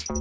The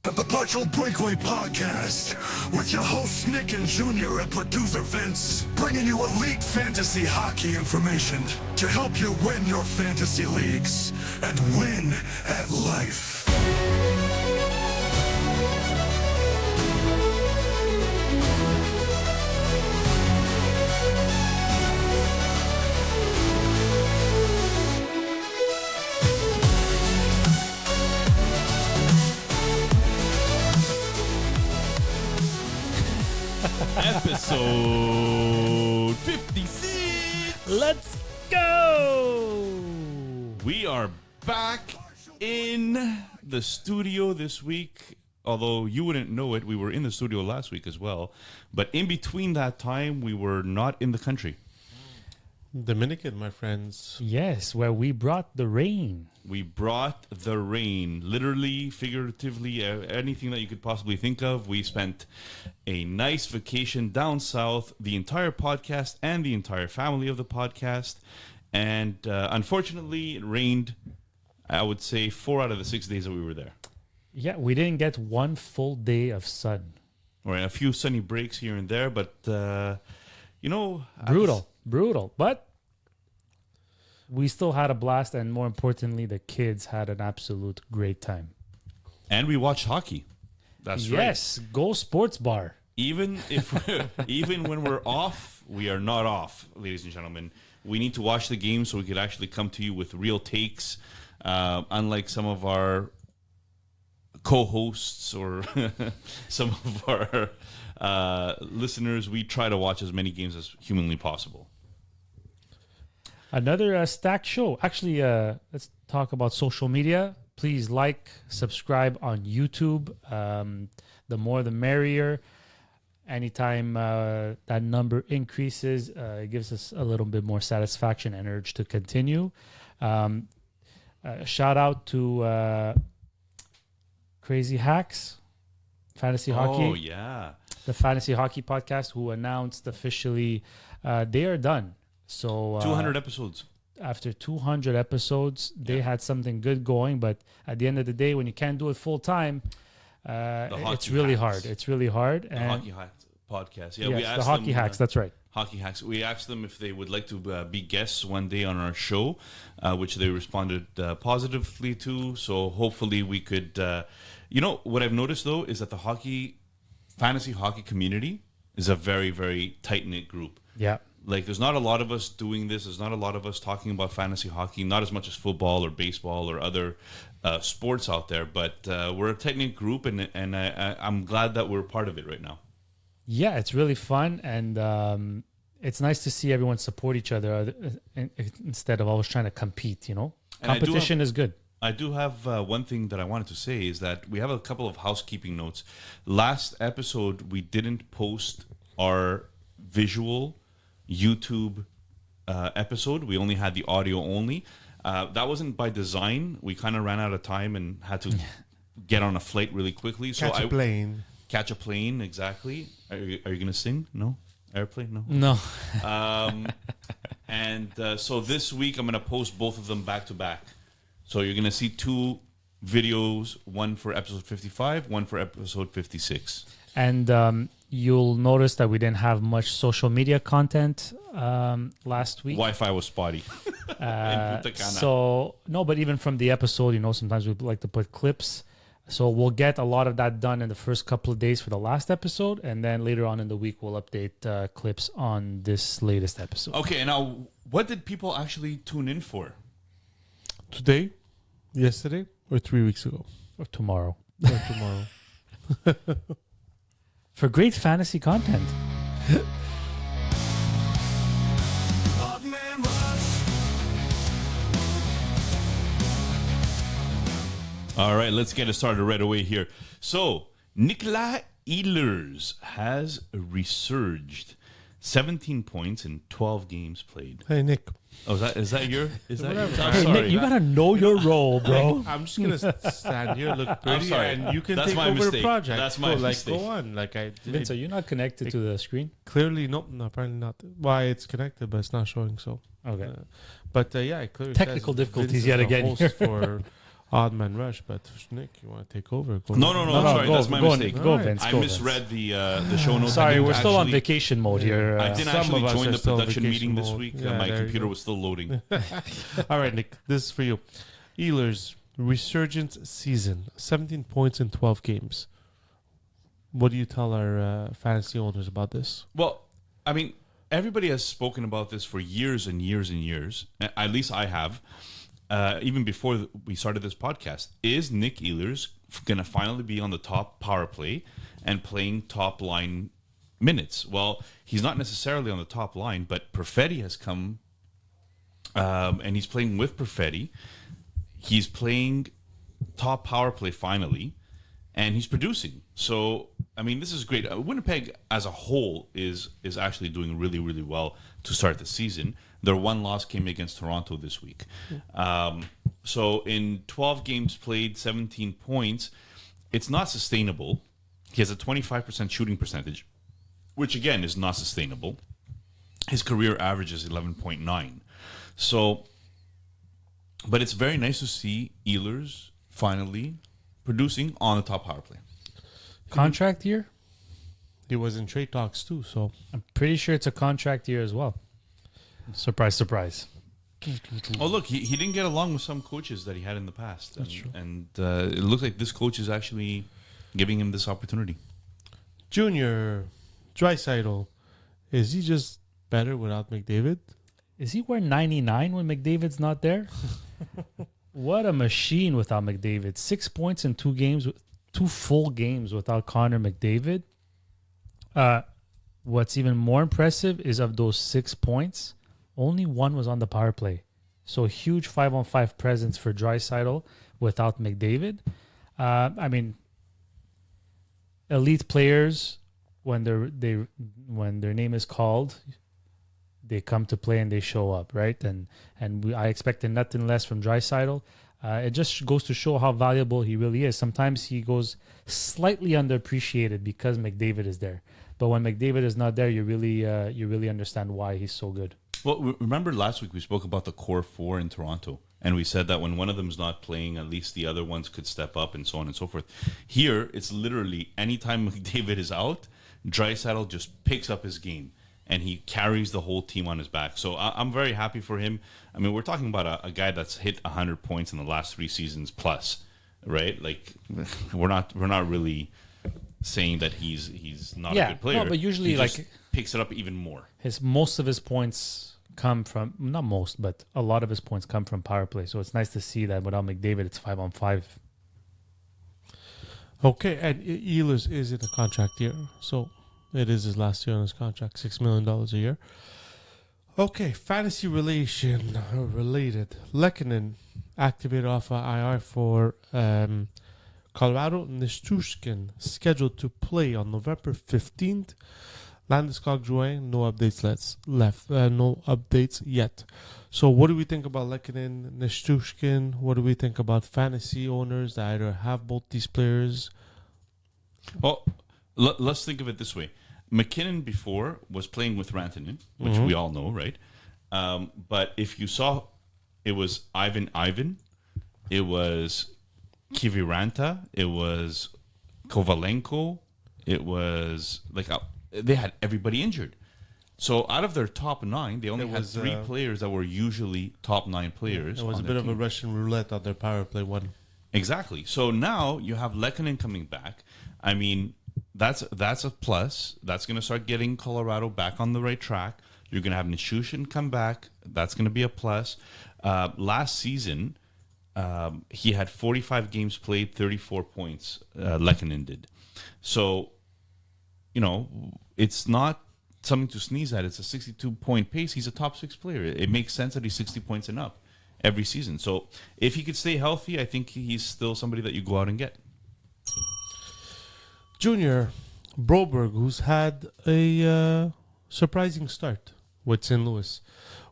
Perpetual Breakaway Podcast with your hosts Nick and Junior and producer Vince, bringing you elite fantasy hockey information to help you win your fantasy leagues and win at life. Episode 56. Let's go. We are back in the studio this week. Although you wouldn't know it, we were in the studio last week as well. But in between that time, we were not in the country. Dominican, my friends. Yes, where we brought the rain. We brought the rain, literally, figuratively, anything that you could possibly think of. We spent a nice vacation down south, the entire podcast and the entire family of the podcast. And unfortunately, it rained, I would say, 4 out of the 6 days that we were there. Yeah, we didn't get one full day of sun. All right, a few sunny breaks here and there, but, Brutal. But we still had a blast, and more importantly, the kids had an absolute great time. And we watched hockey. That's right. Yes, go sports bar. Even when we're off, we are not off, ladies and gentlemen. We need to watch the game so we could actually come to you with real takes, unlike some of our co-hosts or some of our listeners. We try to watch as many games as humanly possible. Another stacked show. Actually, let's talk about social media. Please like, subscribe on YouTube. The more, the merrier. Anytime that number increases, it gives us a little bit more satisfaction and urge to continue. Shout out to Crazy Hacks, Fantasy Hockey. Oh, yeah. The Fantasy Hockey Podcast, who announced officially they are done. So 200 episodes. After 200 episodes, they had something good going. But at the end of the day, when you can't do it full time, it's really hard. It's really hard. The Hockey Hacks podcast. Yeah, yes, we asked the Hockey them, Hacks. That's right. Hockey Hacks. We asked them if they would like to be guests one day on our show, which they responded positively to. So hopefully we could. What I've noticed though is that the fantasy hockey community is a very, very tight knit group. Yeah. Like, there's not a lot of us doing this. There's not a lot of us talking about fantasy hockey, not as much as football or baseball or other sports out there. But we're a tight-knit group, and I'm glad that we're part of it right now. Yeah, it's really fun, and it's nice to see everyone support each other instead of always trying to compete, Competition is good. I do have one thing that I wanted to say is that we have a couple of housekeeping notes. Last episode, we didn't post our visual YouTube episode. We only had the audio only. That wasn't by design. We kind of ran out of time and had to get on a flight really quickly. Catch a plane. Catch a plane, exactly. Are you going to sing? No? Airplane? No. So this week I'm going to post both of them back to back. So you're going to see 2 videos, one for episode 55, one for episode 56. And you'll notice that we didn't have much social media content last week. Wi-Fi was spotty. But even from the episode, sometimes we like to put clips. So we'll get a lot of that done in the first couple of days for the last episode. And then later on in the week, we'll update clips on this latest episode. Okay, now, what did people actually tune in for? Today, yesterday, or 3 weeks ago? Or tomorrow. Or tomorrow. For great fantasy content. Oddman Rush. All right, let's get it started right away here. So, Nikolai Ehlers has resurged. 17 points in 12 games played. Hey, Nick. Oh, is that your? Is that? Your, I'm Hey, sorry. Nick, you gotta know your role, bro. I'm just gonna stand here, look pretty, sorry. and you can That's take my over mistake. the project. That's my mistake. Go on. Vince, are you not connected to the screen? Clearly, no, apparently not. Why it's connected, but it's not showing. So, Okay. yeah, it clearly Technical says difficulties Vince is yet the again host here. for Oddman Rush, but Nick, you want to take over? Go No, ahead. I'm sorry. go, That's my go, mistake. Go, Alright. Vince. I go, misread the show notes. Sorry, I didn't we're still on actually- vacation mode here. I didn't Some actually of us join are the still on production vacation meeting this mode. week. Yeah, My there you computer go. was still loading. All right, Nick, this is for you. Ehlers resurgence season, 17 points in 12 games. What do you tell our fantasy owners about this? Well, I mean, everybody has spoken about this for years and years and years. At least I have. Even before we started this podcast, is Nick Ehlers going to finally be on the top power play and playing top line minutes? Well, he's not necessarily on the top line, but Perfetti has come and he's playing with Perfetti. He's playing top power play finally, and he's producing. So, I mean, this is great. Winnipeg as a whole is actually doing really, really well to start the season. Their one loss came against Toronto this week. So in 12 games played, 17 points, it's not sustainable. He has a 25% shooting percentage, which again is not sustainable. His career average is 11.9. So, but it's very nice to see Ehlers finally producing on the top power play. Contract year? He was in trade talks too, so I'm pretty sure it's a contract year as well. Surprise, surprise. Oh, look, he didn't get along with some coaches that he had in the past. That's true. And it looks like this coach is actually giving him this opportunity. Junior Draisaitl, is he just better without McDavid? Is he wearing 99 when McDavid's not there? What a machine without McDavid. 6 points in 2 games, 2 full games without Connor McDavid. What's even more impressive is of those 6 points, only 1 was on the power play. So huge 5-on-5 presence for Draisaitl without McDavid. I mean, elite players, when their name is called, they come to play and they show up, right? I expected nothing less from Draisaitl. It just goes to show how valuable he really is. Sometimes he goes slightly underappreciated because McDavid is there. But when McDavid is not there, you really understand why he's so good. Well, remember last week we spoke about the core 4 in Toronto, and we said that when one of them's not playing, at least the other ones could step up and so on and so forth. Here, it's literally anytime McDavid is out, Draisaitl just picks up his game, and he carries the whole team on his back. So I'm very happy for him. I mean, we're talking about a guy that's hit 100 points in the last 3 seasons plus, right? Like, we're not really saying that he's not a good player. No, but usually he just like picks it up even more. Most of his points come from, not most, but a lot of his points come from power play. So it's nice to see that without McDavid, it's 5-on-5. Okay, and Ehlers is in a contract year, so it is his last year on his contract, $6 million a year. Okay, fantasy related. Lehkonen activated off IR for Colorado. Nestushkin scheduled to play on November 15th. Landeskog Drouin, no updates no updates yet. So what do we think about Lehkonen, Nestushkin? What do we think about fantasy owners that either have both these players? Well, let's think of it this way. McKinnon before was playing with Rantanen, which we all know, right? But if you saw, it was Ivan, it was Kiviranta, it was Kovalenko, it was like they had everybody injured. So out of their top 9, they only had 3 players that were usually top 9 players. It was a bit of a Russian roulette on their power play one. Exactly. So now you have Lehkonen coming back. I mean, that's a plus. That's going to start getting Colorado back on the right track. You're going to have Nichushkin come back. That's going to be a plus. Last season, he had 45 games played, 34 points. Lehkonen did. So, it's not something to sneeze at. It's a 62-point pace. He's a top 6 player. It makes sense that he's 60 points and up every season. So if he could stay healthy, I think he's still somebody that you go out and get. Junior Broberg, who's had a surprising start with St. Louis.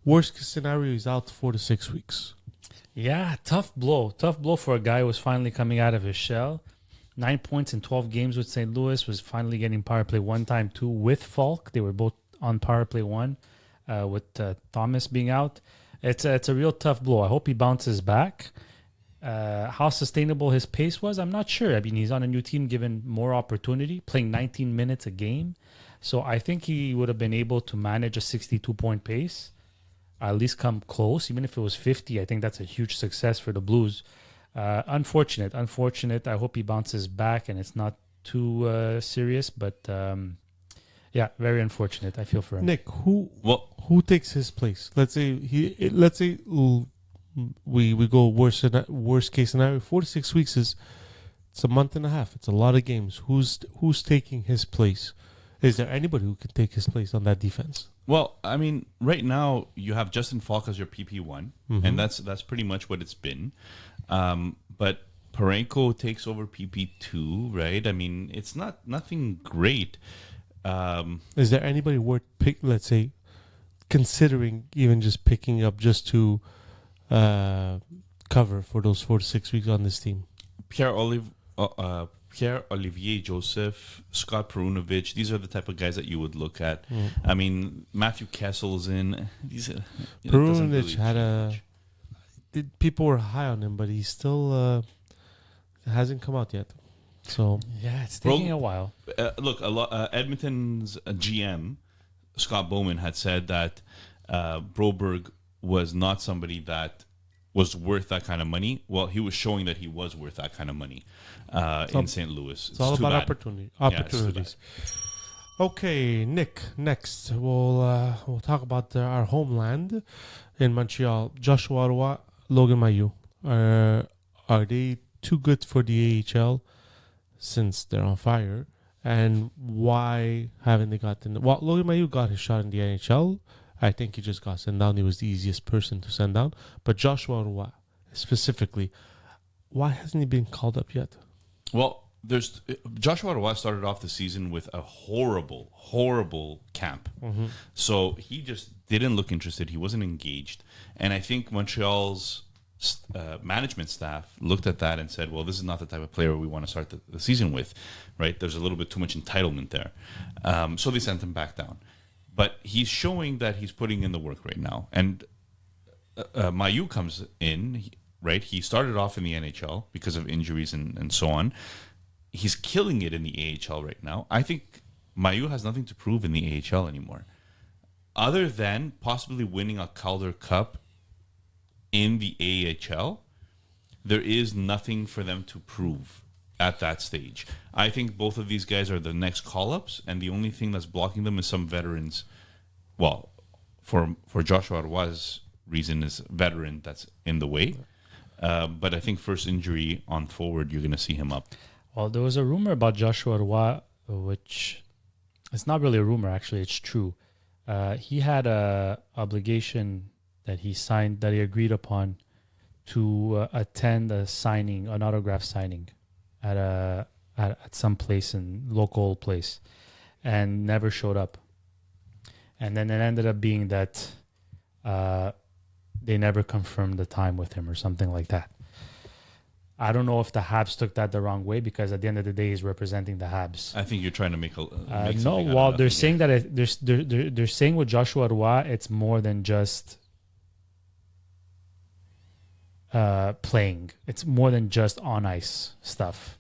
Worst case scenario, he's out 4 to 6 weeks. Yeah, tough blow. Tough blow for a guy who was finally coming out of his shell. 9 points in 12 games with St. Louis, was finally getting power play one time too with Falk. They were both on power play one with Thomas being out. It's a real tough blow. I hope he bounces back. How sustainable his pace was, I'm not sure. I mean, he's on a new team given more opportunity, playing 19 minutes a game. So I think he would have been able to manage a 62-point pace, at least come close. Even if it was 50, I think that's a huge success for the Blues. Unfortunate. I hope he bounces back and it's not too serious. But yeah, very unfortunate. I feel for him. Nick, who takes his place? Let's say we go worst case scenario. 4 to 6 weeks it's a month and a half. It's a lot of games. Who's taking his place? Is there anybody who can take his place on that defense? Well, I mean, right now you have Justin Falk as your PP1, and that's pretty much what it's been. But Parenko takes over PP2, right? I mean, it's nothing great. Is there anybody worth let's say, considering even just picking up just to cover for those 4 to 6 weeks on this team? Pierre-Olivier Joseph, Scott Perunovich, these are the type of guys that you would look at. I mean, Matthew Kessel's in. Perunovich people were high on him, but he still hasn't come out yet. So yeah, it's taking a while. Look, Edmonton's GM, Scott Bowman, had said that Broberg was not somebody that was worth that kind of money. Well, he was showing that he was worth that kind of money in St. Louis. It's all about opportunities. Okay, Nick. Next, we'll talk about our homeland in Montreal. Joshua Roy, Logan Mailloux. Are they too good for the AHL since they're on fire? And why haven't they gotten? Well, Logan Mailloux got his shot in the NHL. I think he just got sent down. He was the easiest person to send down. But Joshua Roy, specifically, why hasn't he been called up yet? Well, Joshua Roy started off the season with a horrible camp. So he just didn't look interested. He wasn't engaged. And I think Montreal's management staff looked at that and said, well, this is not the type of player we want to start the season with, right? There's a little bit too much entitlement there. So they sent him back down. But he's showing that he's putting in the work right now. And Mailloux comes in, right? He started off in the NHL because of injuries and so on. He's killing it in the AHL right now. I think Mailloux has nothing to prove in the AHL anymore. Other than possibly winning a Calder Cup in the AHL, there is nothing for them to prove at that stage. I think both of these guys are the next call-ups, and the only thing that's blocking them is some veterans. Well, for Joshua Roy's reason is veteran that's in the way. But I think first injury on forward, you're going to see him up. Well, there was a rumor about Joshua Roy, which it's not really a rumor, actually. It's true. He had a obligation that he signed, that he agreed upon to attend a signing, an autograph signing at some place, in local place, and never showed up. And then it ended up being that they never confirmed the time with him or something like that. I don't know if the Habs took that the wrong way, because at the end of the day, he's representing the Habs. I think you're trying to make no. Well, they're saying that they're saying with Joshua Roy, it's more than just playing. It's more than just on ice stuff.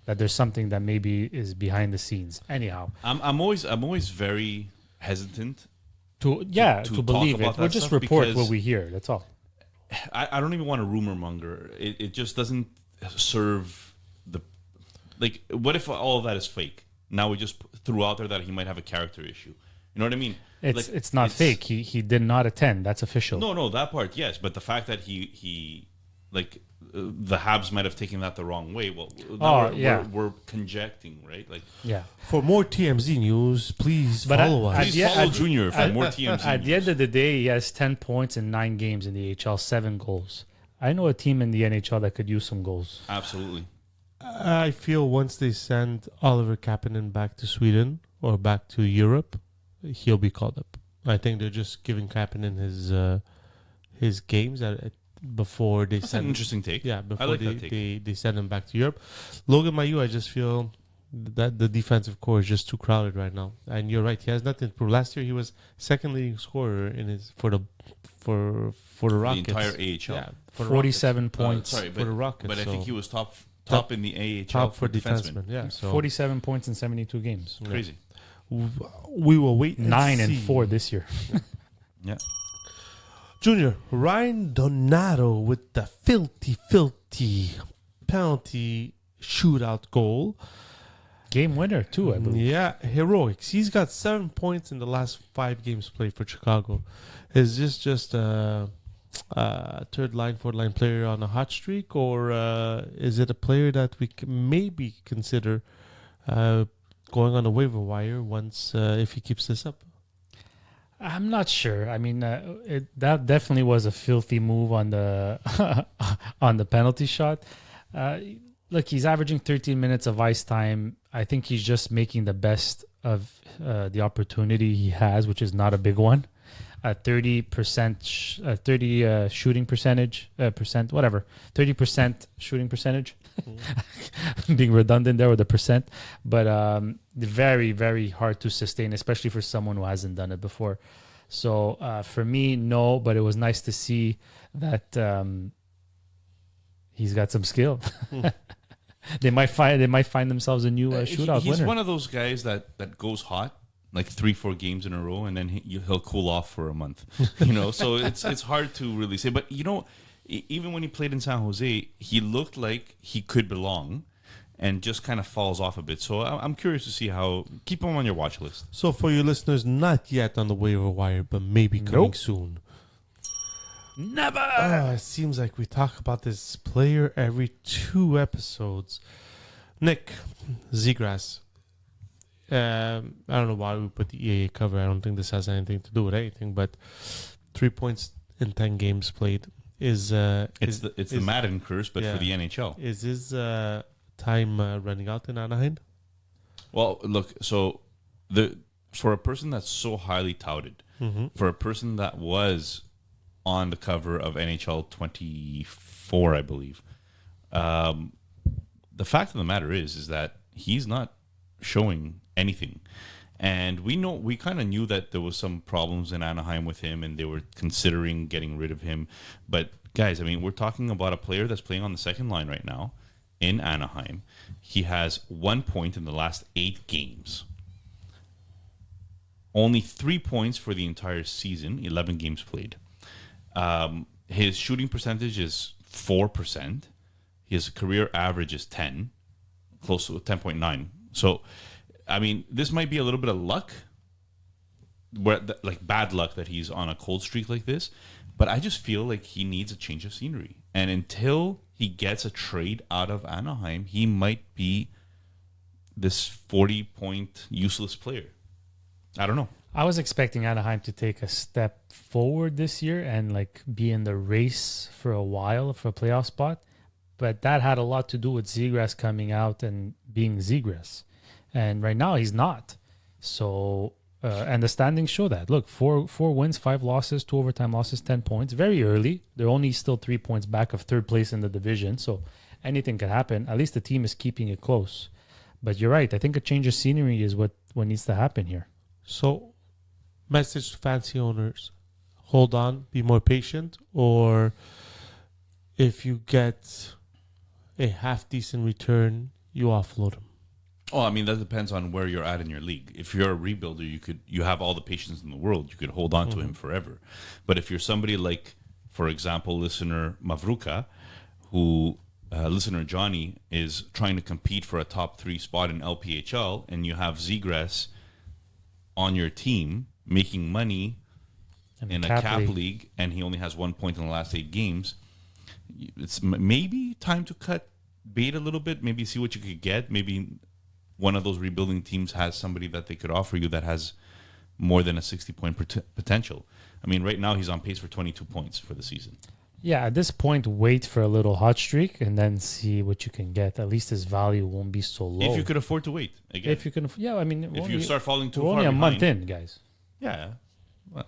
That there's something that maybe is behind the scenes. Anyhow, I'm always very hesitant to believe it. We'll just report what we hear. That's all. I don't even want to rumor monger. It just doesn't serve the. Like, what if all of that is fake? Now we just threw out there that he might have a character issue. You know what I mean? It's not fake. He did not attend. That's official. No, that part, yes. But the fact that he the Habs might have taken that the wrong way. Well, we're conjecting, right? Like, yeah. For more TMZ news, please follow us. Please follow Junior for more TMZ At the end of the day, he has 10 points in 9 games in the AHL, 7 goals. I know a team in the NHL that could use some goals. Absolutely. I feel once they send Oliver Kapanen back to Sweden or back to Europe, he'll be called up. I think they're just giving Kapanen his games before they That's an send. interesting take. Yeah, I before like that take. they send him back to Europe. Logan Mayu, I just feel that the defensive core is just too crowded right now. And you're right, he has nothing to prove. Last year he was second leading scorer in his for the Rockets. The entire AHL. Yeah, for the 47 points. Sorry, for the Rockets. but I think so he was top in the AHL top for for defensemen. defensemen. Yeah, so 47 points in 72 games. Crazy. we will wait. And 9 see. and 4 this year. Yeah. Junior, Ryan Donato with the filthy penalty shootout goal. Game winner, too, I believe. Yeah, heroics. He's got 7 points in the last 5 games played for Chicago. Is this just a third line, fourth line player on a hot streak, or is it a player that we can maybe consider going on the waiver wire once if he keeps this up? I'm not sure. I mean, that definitely was a filthy move on the on the penalty shot. Look, he's averaging 13 minutes of ice time. I think he's just making the best of the opportunity he has, which is not a big one. 30% shooting percentage, 30% shooting percentage. Being redundant there with the percent, but very, very hard to sustain, especially for someone who hasn't done it before. So for me, no, but it was nice to see that he's got some skill. They might find themselves a new shootout He's winner. one of those guys that goes hot like 3-4 games in a row, and then he'll cool off for a month. So it's hard to really say. But even when he played in San Jose, he looked like he could belong, and just kind of falls off a bit. So I'm curious to see how. Keep him on your watch list. So for your listeners, not yet on the waiver wire, but maybe coming soon. Never. It seems like we talk about this player every 2 episodes. Nick Zegras. I don't know why we put the EAA cover. I don't think this has anything to do with anything. But 3 points in 10 games played is the Madden curse, but for the NHL. Is his time running out in Anaheim? Well, look. So for a person that's so highly touted, for a person that was on the cover of NHL 24, I believe, the fact of the matter is that he's not showing anything. And we kind of knew that there was some problems in Anaheim with him, and they were considering getting rid of him. But guys, I mean, we're talking about a player that's playing on the second line right now in Anaheim. He has 1 point in the last 8 games. Only 3 points for the entire season, 11 games played. His shooting percentage is 4%. His career average is 10, close to 10.9. So, I mean, this might be a little bit of luck, like bad luck that he's on a cold streak like this. But I just feel like he needs a change of scenery. And until he gets a trade out of Anaheim, he might be this 40-point useless player. I don't know. I was expecting Anaheim to take a step forward this year and like be in the race for a while for a playoff spot. But that had a lot to do with Zegras coming out and being Zegras. And right now he's not. So, and the standings show that. Look, 4 wins, 5 losses, 2 overtime losses, 10 points. Very early. They're only still 3 points back of third place in the division. So anything can happen. At least the team is keeping it close. But you're right. I think a change of scenery is what needs to happen here. So, message to fantasy owners: hold on, be more patient, or if you get a half decent return, you offload them. Oh, I mean, that depends on where you're at in your league. If you're a rebuilder, you have all the patience in the world. You could hold on to him forever. But if you're somebody like, for example, listener Mavruka, who listener Johnny is trying to compete for a top 3 spot in LPHL, and you have Zegras on your team making money in a cap league, and he only has 1 point in the last 8 games, it's maybe time to cut bait a little bit, maybe see what you could get. Maybe one of those rebuilding teams has somebody that they could offer you that has more than a 60-point potential. I mean, right now he's on pace for 22 points for the season. Yeah, at this point, wait for a little hot streak and then see what you can get. At least his value won't be so low. If you could afford to wait, again. If you can, yeah, I mean, if you start falling too we're far only a behind, month in, guys. Yeah,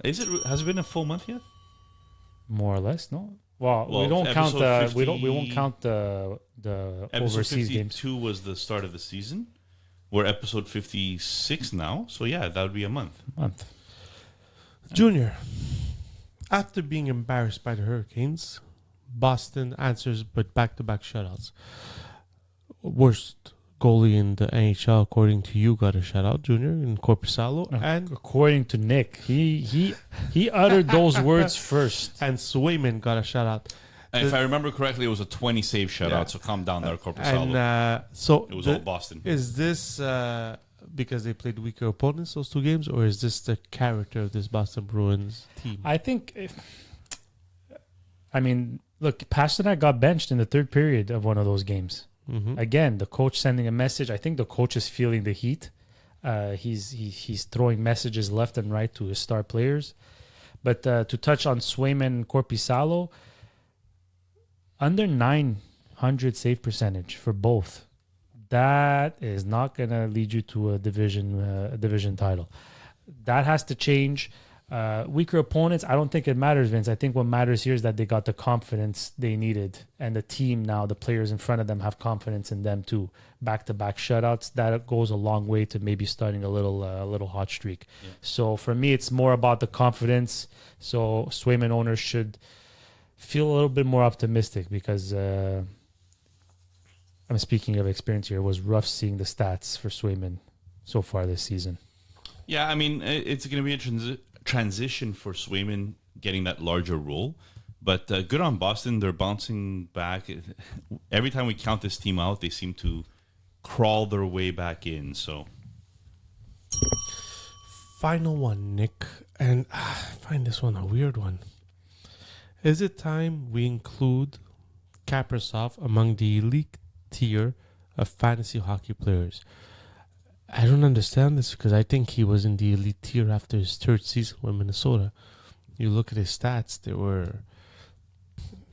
Has it been a full month yet? More or less, no. Well, we Well, don't count episode we won't 50 count the Episode overseas games. 52 was the start of the season. We're episode 56 now, so yeah, that would be a month. Junior, after being embarrassed by the Hurricanes, Boston answers with back-to-back shutouts. Worst goalie in the NHL, according to you, got a shutout, Junior, in Corpusalo. And According to Nick, he uttered those words first. and Swayman got a shutout. And if I remember correctly, it was a 20 save shutout, Yeah. so calm down there, Corpusalo. And so It was all Boston. Is this because they played weaker opponents those two games, or is this the character of this Boston Bruins team? I think, look, Pasternak got benched in the third period of one of those games. Mm-hmm. Again, the coach sending a message. I think the coach is feeling the heat. He's throwing messages left and right to his star players. But to touch on Swayman and Corpusalo, under 900 save percentage for both. That is not going to lead you to a division title. That has to change. Weaker opponents, I don't think it matters, Vince. I think what matters here is that they got the confidence they needed. And the team now, the players in front of them have confidence in them too. Back-to-back shutouts, that goes a long way to maybe starting a little hot streak. Yeah. So for me, it's more about the confidence. So Swayman owners should feel a little bit more optimistic because I'm speaking of experience here. It was rough seeing the stats for Swayman so far this season. Yeah, I mean, it's going to be a transition for Swayman getting that larger role. But good on Boston. They're bouncing back. Every time we count this team out, they seem to crawl their way back in. So, final one, Nick. And I find this one a weird one. Is it time we include Kaprizov among the elite tier of fantasy hockey players? I don't understand this because I think he was in the elite tier after his third season with Minnesota. You look at his stats, there were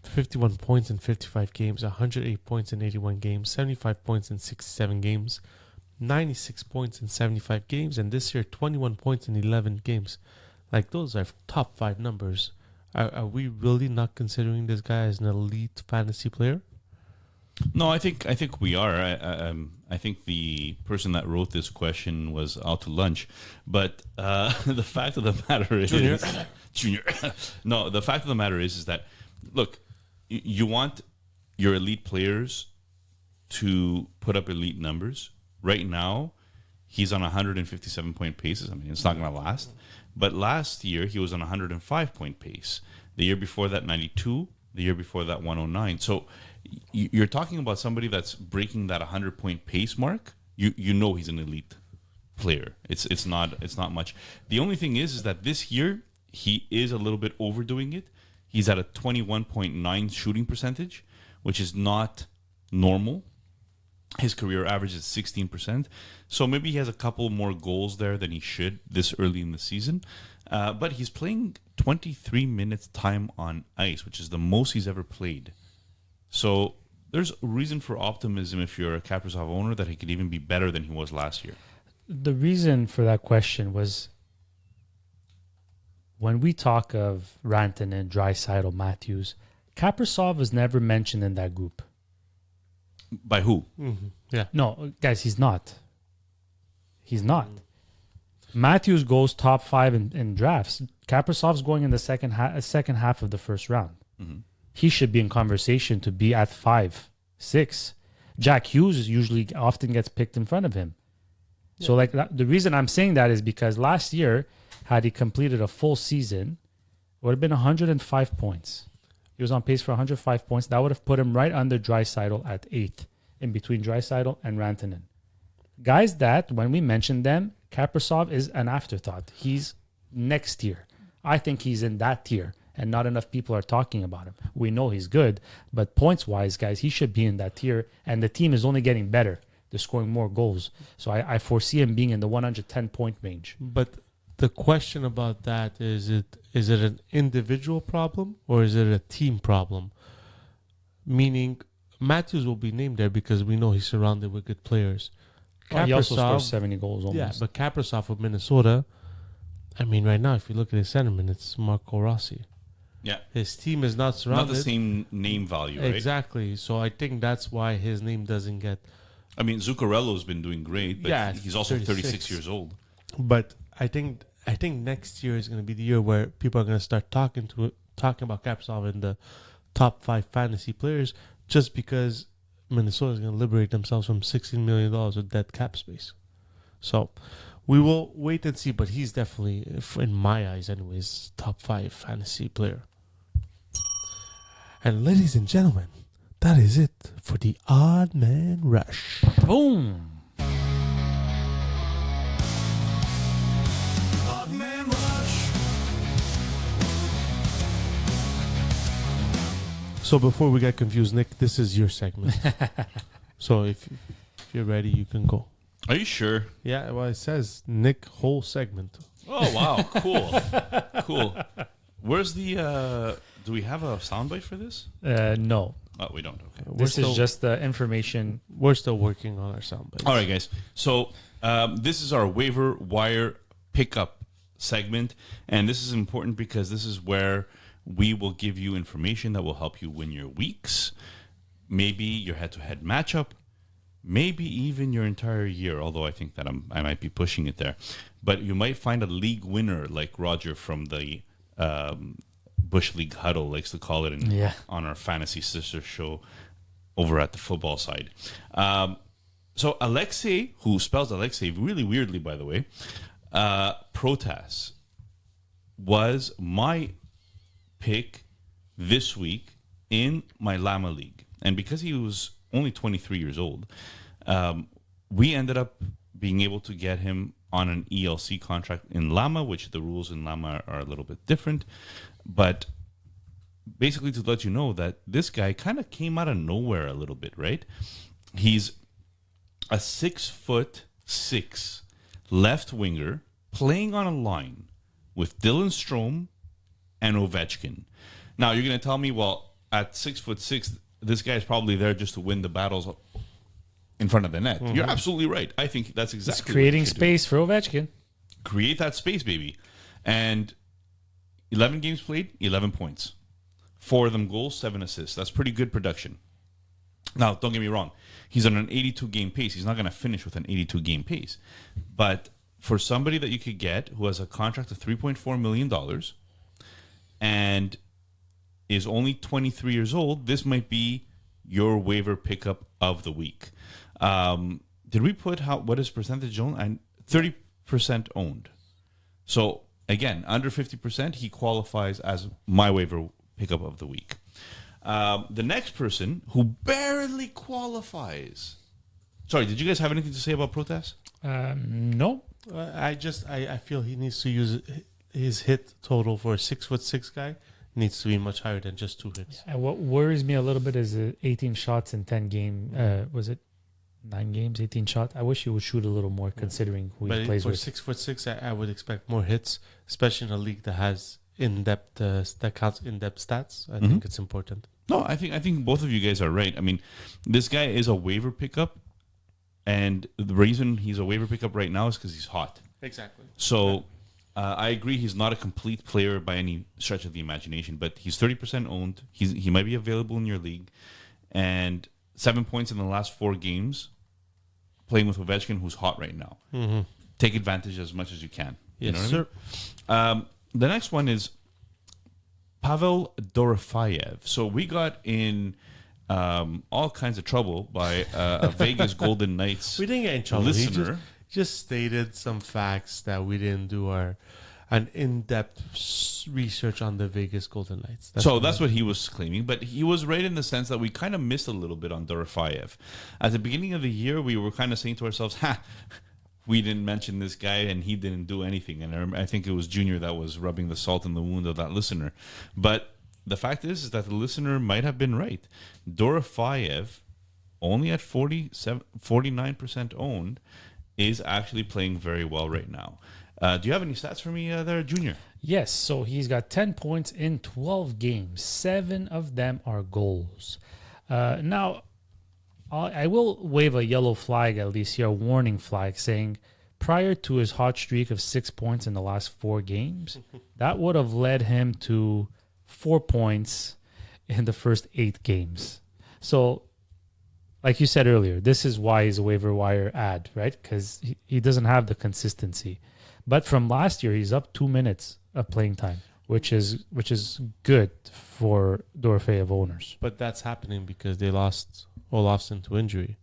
51 points in 55 games, 108 points in 81 games, 75 points in 67 games, 96 points in 75 games, and this year 21 points in 11 games. Like, those are top 5 numbers. Are we really not considering this guy as an elite fantasy player? No, I think we are. I think the person that wrote this question was out to lunch, but the fact of the matter is, Junior. No, the fact of the matter is that, look, you want your elite players to put up elite numbers. Right now, he's on 157 point paces. I mean, it's not going to last. But last year, he was on 105 point pace. The year before that, 92. The year before that, 109. So you're talking about somebody that's breaking that 100 point pace mark. You know he's an elite player. It's not much. The only thing is that this year he is a little bit overdoing it. He's at a 21.9 shooting percentage, which is not normal. His career average is 16%. So maybe he has a couple more goals there than he should this early in the season. But he's playing 23 minutes time on ice, which is the most he's ever played. So there's a reason for optimism if you're a Kaprizov owner that he could even be better than he was last year. The reason for that question was when we talk of Rantanen, Draisaitl, Matthews, Kaprizov was never mentioned in that group. By who? Mm-hmm. Yeah. No, guys, he's not. He's not. Matthews goes top 5 in drafts. Kaprizov's going in the second half of the first round. Mm-hmm. He should be in conversation to be at 5, 6. Jack Hughes often gets picked in front of him. Yeah. So the reason I'm saying that is because last year, had he completed a full season, it would have been 105 points. He was on pace for 105 points. That would have put him right under Draisaitl at 8th, in between Draisaitl and Rantanen. Guys that, when we mention them, Kaprizov is an afterthought. He's next tier. I think he's in that tier, and not enough people are talking about him. We know he's good, but points-wise, guys, he should be in that tier, and the team is only getting better. They're scoring more goals. So I foresee him being in the 110-point range. But the question about that is it an individual problem or is it a team problem? Meaning, Matthews will be named there because we know he's surrounded with good players. He also scores 70 goals almost. Yeah, but Kaprizov of Minnesota I mean, right now, if you look at his sentiment, it's Marco Rossi. Yeah. His team is not surrounded. Not the same name value, right? Exactly. So I think that's why his name doesn't get. I mean, Zuccarello's been doing great, but Yeah, he's also 36 36 years old. But I think next year is going to be the year where people are going to start talking about Kaprizov in the top 5 fantasy players, just because Minnesota is going to liberate themselves from $16 million of dead cap space. So we will wait and see, but he's definitely, in my eyes anyways, top 5 fantasy player. And ladies and gentlemen, that is it for the Odd Man Rush. Boom. Odd Man Rush. So before we get confused, Nick, this is your segment. So if you're ready, you can go. Are you sure? Yeah, well, it says Nick whole segment. Oh, wow. Cool. Cool. Where's the... do we have a soundbite for this? No. Oh, we don't. Okay. This is just the information. We're still working on our soundbite. All right, guys. So this is our waiver wire pickup segment. And this is important because this is where we will give you information that will help you win your weeks, maybe your head-to-head matchup, maybe even your entire year, although I think that I might be pushing it there. But you might find a league winner like Roger from the Bush League Huddle likes to call it on our Fantasy Sister show over at the football side. So Alexei, who spells Alexei really weirdly, by the way, Protas was my pick this week in my Llama League. And because he was only 23 years old, we ended up being able to get him on an ELC contract in Llama, which the rules in Llama are a little bit different. But basically to let you know that this guy kind of came out of nowhere a little bit, right? He's a 6'6" left winger playing on a line with Dylan Strome and Ovechkin. Now you're going to tell me, well, at 6'6", this guy is probably there just to win the battles in front of the net. You're absolutely right. I think that's exactly It's creating what you should space for Ovechkin. create that space, baby. And 11 games played, 11 points. 4 of them goals, 7 assists. That's pretty good production. Now, don't get me wrong. He's on an 82-game pace. He's not going to finish with an 82-game pace. But for somebody that you could get who has a contract of $3.4 million and is only 23 years old, this might be your waiver pickup of the week. Did we put what is percentage owned? 30% owned. So again, under 50%, he qualifies as my waiver pickup of the week. The next person who barely qualifies. Sorry, did you guys have anything to say about Protas? No. I feel he needs to use his hit total for a 6'6" guy needs to be much higher than just 2 hits. And what worries me a little bit is 18 shots in 10 game. Was it 9 games, 18 shots? I wish he would shoot a little more considering who he plays for with. 6'6", I would expect more hits, especially in a league that has in-depth that counts in-depth stats. I think it's important. No, I think both of you guys are right. I mean, this guy is a waiver pickup, and the reason he's a waiver pickup right now is because he's hot. Exactly. So I agree he's not a complete player by any stretch of the imagination, but he's 30% owned. He might be available in your league, and 7 points in the last 4 games playing with Ovechkin, who's hot right now. Take advantage as much as you can. Yes, you know sir. I mean? The next one is Pavel Dorofeyev. So we got in all kinds of trouble by a Vegas Golden Knights We didn't get in trouble. listener. He just stated some facts that we didn't do an in-depth research on the Vegas Golden Knights. That's what he was claiming, but he was right in the sense that we kind of missed a little bit on Dorofeyev. At the beginning of the year, we were kind of saying to ourselves, we didn't mention this guy and he didn't do anything. And I think it was Junior that was rubbing the salt in the wound of that listener. But the fact is that the listener might have been right. Dorofeyev, only at 49% owned, is actually playing very well right now. Do you have any stats for me there, Junior? Yes, so he's got 10 points in 12 games. 7 of them are goals. Now, I will wave a yellow flag at least here, a warning flag, saying prior to his hot streak of 6 points in the last 4 games, that would have led him to 4 points in the first 8 games. So, like you said earlier, this is why he's a waiver wire ad, right? Because he doesn't have the consistency. But from last year, he's up 2 minutes of playing time, which is good for Dorfeev owners. But that's happening because they lost Olofsson to injury,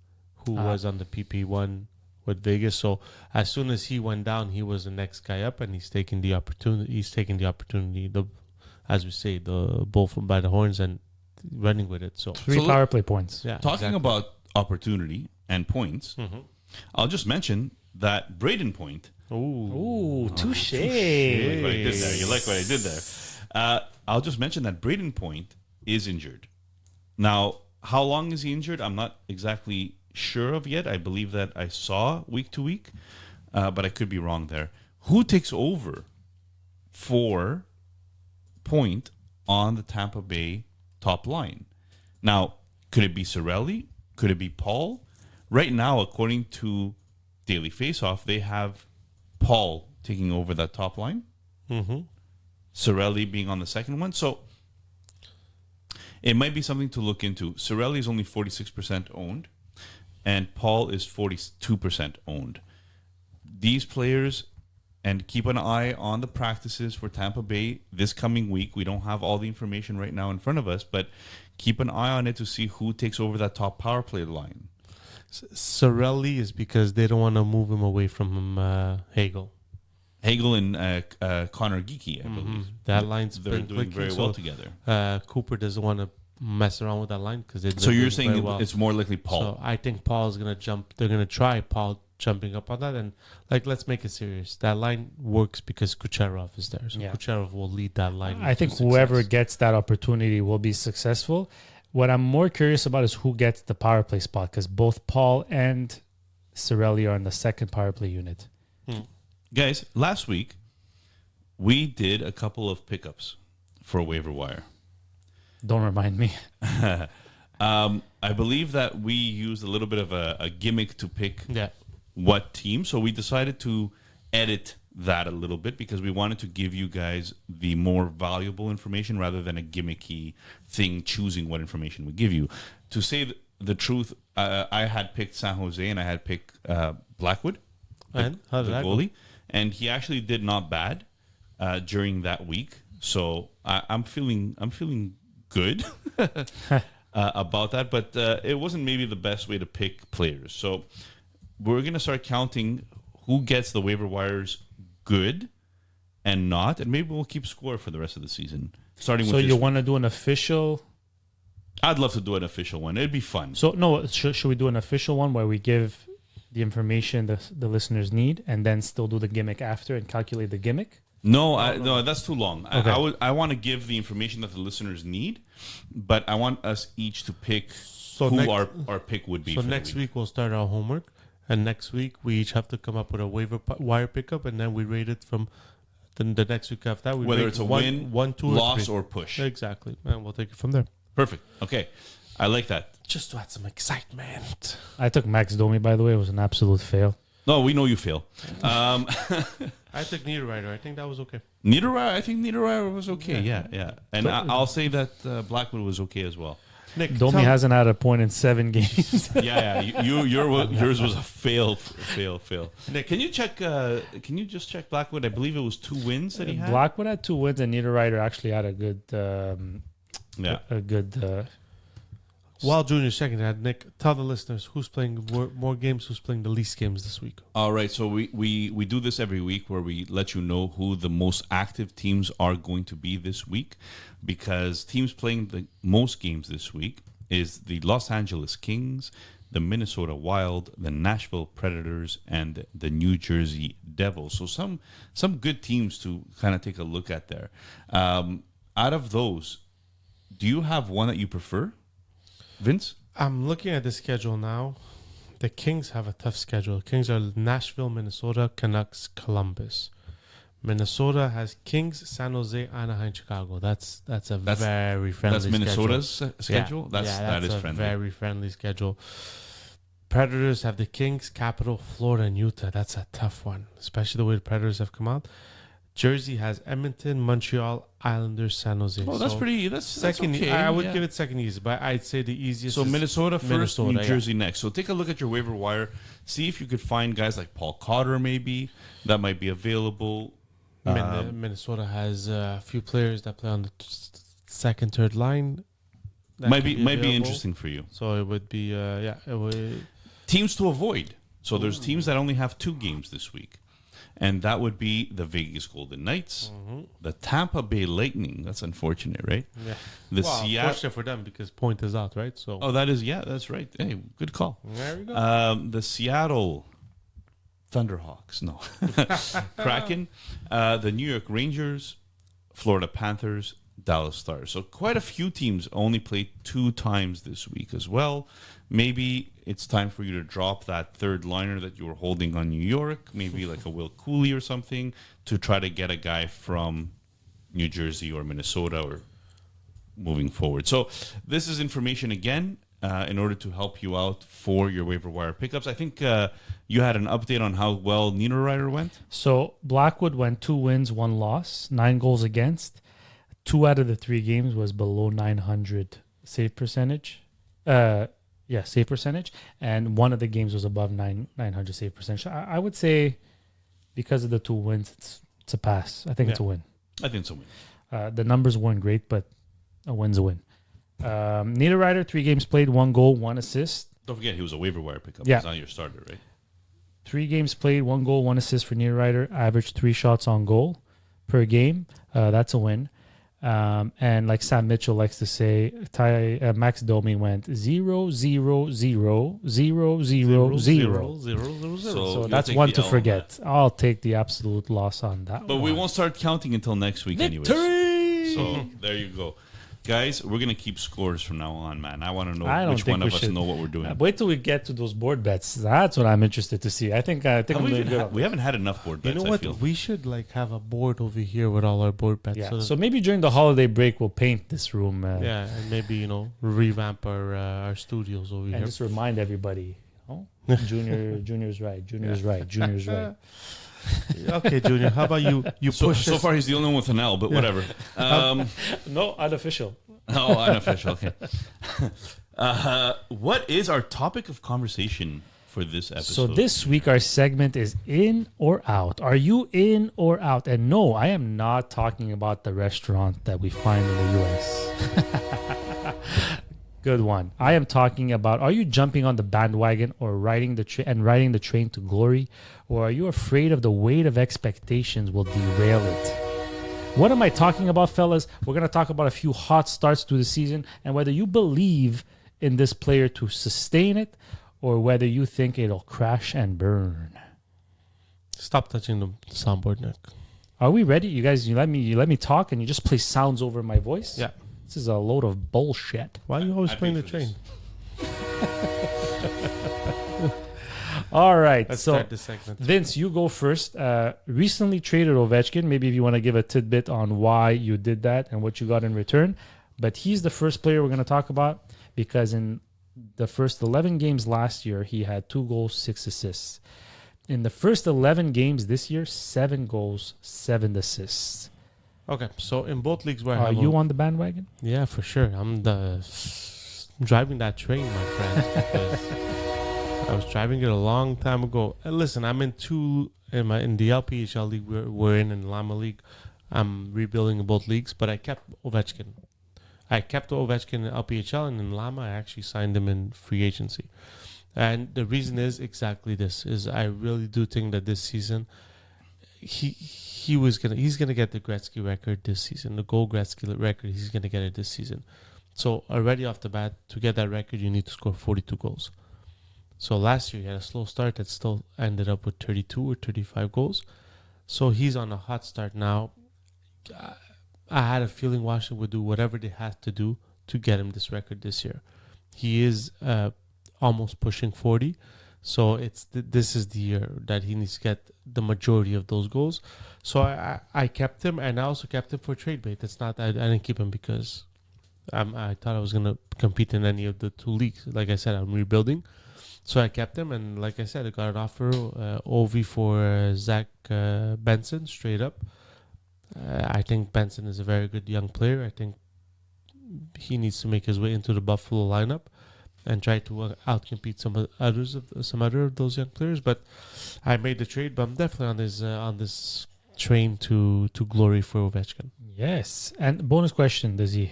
who was on the PP1 with Vegas. So as soon as he went down, he was the next guy up, and he's taking the opportunity. As we say, the bull from by the horns and running with it. So 3 power play points. yeah, Talking about opportunity and points, I'll just mention that Braden Point. Ooh, touche. You like what I did there? You like what I did there? I'll just mention that Braden Point is injured. Now, how long is he injured? I'm not exactly sure of yet. I believe that I saw week to week, but I could be wrong there. Who takes over for Point on the Tampa Bay top line? Now, could it be Cirelli? Could it be Paul? Right now, according to Daily Faceoff, they have Paul taking over that top line. Cirelli being on the second one. So it might be something to look into. Cirelli is only 46% owned, and Paul is 42% owned. These players, and keep an eye on the practices for Tampa Bay this coming week. We don't have all the information right now in front of us, but keep an eye on it to see who takes over that top power play line. Cirelli is because they don't want to move him away from Hagel. Hagel and Connor Geeky, I believe. That line's They're been doing clicking, very well together. Cooper doesn't want to mess around with that line because they. So you're saying it's more likely Paul? So I think Paul's gonna jump. They're gonna try Paul jumping up on that, and let's make it serious. That line works because Kucherov is there, so Kucherov will lead that line. I think whoever gets that opportunity will be successful. What I'm more curious about is who gets the power play spot, because both Paul and Cirelli are in the second power play unit. Guys, last week we did a couple of pickups for waiver wire. Don't remind me. I believe that we used a little bit of a gimmick to pick what team. So we decided to edit that a little bit because we wanted to give you guys the more valuable information rather than a gimmicky thing choosing what information we give you. To say the truth, I had picked San Jose and I had picked Blackwood, and how did the that goalie, go? and he actually did not bad during that week. So I'm feeling good about that, but it wasn't maybe the best way to pick players. So we're going to start counting who gets the waiver wires good and not, and maybe we'll keep score for the rest of the season. Starting with So you week. want to do an official? I'd love to do an official one. It'd be fun. So no, should we do an official one where we give the information the listeners need and then still do the gimmick after and calculate the gimmick? No, that's too long. Okay. I want to give the information that the listeners need, but I want us each to pick who our pick would be. So for next the week week we'll start our homework, and next week we each have to come up with a waiver wire pickup, and then we rate it from. Then the next week after that, we whether rate it's a one, win, 2, loss, or or push. exactly, and we'll take it from there. Perfect. Okay, I like that. Just to add some excitement. I took Max Domi, by the way. It was an absolute fail. No, we know you fail. I took Niederreiter. I think that was okay. Niederreiter, I think Niederreiter was okay. Yeah. And I'll say that Blackwood was okay as well. Nick, Domi hasn't had a point in 7 games. Yours was a fail. Nick, Can you check? Can you just check Blackwood? I believe it was 2 wins that he had. Blackwood had 2 wins, and Niederreiter actually had a good, while Junior's checking that, Nick, tell the listeners who's playing more games, who's playing the least games this week. All right, so we do this every week where we let you know who the most active teams are going to be this week, because teams playing the most games this week is the Los Angeles Kings, the Minnesota Wild, the Nashville Predators, and the New Jersey Devils. So some good teams to kind of take a look at there. Out of those, do you have one that you prefer, Vince? I'm looking at the schedule now. The Kings have a tough schedule. Kings are Nashville, Minnesota, Canucks, Columbus. Minnesota has Kings, San Jose, Anaheim, Chicago. That's a very friendly schedule. That's Minnesota's schedule? That is friendly. Very friendly schedule. Predators have the Kings, Capital, Florida, and Utah. That's a tough one, especially the way the Predators have come out. Jersey has Edmonton, Montreal, Islanders, San Jose. Oh, that's pretty. That's second. okay. I would give it second easy, but I'd say the easiest. So is Minnesota first, Minnesota, New Jersey next. So take a look at your waiver wire. See if you could find guys like Paul Cotter, maybe that might be available. Minnesota has a few players that play on the second, third line. That Might could be available. interesting for you. So it would be it would. Teams to avoid. So there's teams that only have 2 games this week. And that would be the Vegas Golden Knights, the Tampa Bay Lightning. That's unfortunate, right? Yeah. The Well, Seattle. unfortunate for them because point is out, right? So Oh, that is, yeah, that's right. Hey, good call. there we go. The Seattle Thunderhawks, no. Kraken, the New York Rangers, Florida Panthers, Dallas Stars. So quite a few teams only played 2 times this week as well. Maybe it's time for you to drop that third liner that you were holding on New York, maybe like a Will Cooley or something, to try to get a guy from New Jersey or Minnesota or moving forward. So this is information again in order to help you out for your waiver wire pickups. I think you had an update on how well Niederreiter went. So Blackwood went 2 wins, 1 loss, 9 goals against. 2 out of the 3 games was below 900 save percentage. Save percentage. And 1 of the games was above 900 save percentage. I would say because of the 2 wins, it's a pass. I think it's a win. I think it's a win. The numbers weren't great, but a win's a win. Niederreiter, 3 games played, 1 goal, 1 assist. Don't forget, he was a waiver wire pickup. Yeah. He's not your starter, right? 3 games played, 1 goal, 1 assist for Niederreiter. Averaged 3 shots on goal per game. That's a win. And like Sam Mitchell likes to say, Max Domi went 0, 0, 0, 0, 0, 0. So that's one to forget. I'll take the absolute loss on that. But we won't start counting until next week anyways. So there you go. Guys, we're going to keep scores from now on, man. I want to know which one of us know what we're doing. Wait till we get to those board bets. That's what I'm interested to see. I think I'm doing good. We haven't had enough board bets, You know what? We should have a board over here with all our board bets. Yeah. So maybe during the holiday break, we'll paint this room. And maybe revamp our studios over and here. just remind everybody, Junior's right. Junior's right. Junior's right. Okay, Junior. How about you? So far, he's the only one with an L, but whatever. No, unofficial. Oh, unofficial. Okay. What is our topic of conversation for this episode? So this week, our segment is in or out. Are you in or out? And no, I am not talking about the restaurant that we find in the U.S. Good one. I am talking about, are you jumping on the bandwagon or riding the train to glory? Or are you afraid of the weight of expectations will derail it? What am I talking about, fellas? We're going to talk about a few hot starts to the season and whether you believe in this player to sustain it or whether you think it'll crash and burn. Stop touching the soundboard, Nick. Are we ready? You guys, you let me talk and you just play sounds over my voice? Yeah. This is a load of bullshit. Why are you always playing the train? All right. Let's so start this segment. Vince, you go first. Recently traded Ovechkin. Maybe if you want to give a tidbit on why you did that and what you got in return. But he's the first player we're going to talk about because in the first 11 games last year, he had 2 goals, 6 assists. In the first 11 games this year, 7 goals, 7 assists. Okay, so in both leagues where Are you on the bandwagon? Yeah, for sure. I'm driving that train, my friend. Because I was driving it a long time ago. And listen, I'm in the LPHL league we're in Lama League. I'm rebuilding in both leagues, but I kept Ovechkin. I kept Ovechkin in LPHL, and in Lama, I actually signed him in free agency. And the reason is exactly this: is I really do think that this season he's gonna get the Gretzky record this season, the goal Gretzky record. He's gonna get it this season. So already off the bat, to get that record, you need to score 42 goals. So last year he had a slow start that still ended up with 32 or 35 goals. So he's on a hot start now. I had a feeling Washington would do whatever they had to do to get him this record this year. He is almost pushing 40. So this is the year that he needs to get the majority of those goals. So I kept him, and I also kept him for trade bait. It's not I didn't keep him because I thought I was going to compete in any of the 2 leagues. Like I said, I'm rebuilding. So I kept him, and like I said, I got an offer, OV for Zach Benson, straight up. I think Benson is a very good young player. I think he needs to make his way into the Buffalo lineup and try to outcompete some other of those young players. But I made the trade, but I'm definitely on this train to glory for Ovechkin. Yes. And bonus question: Does he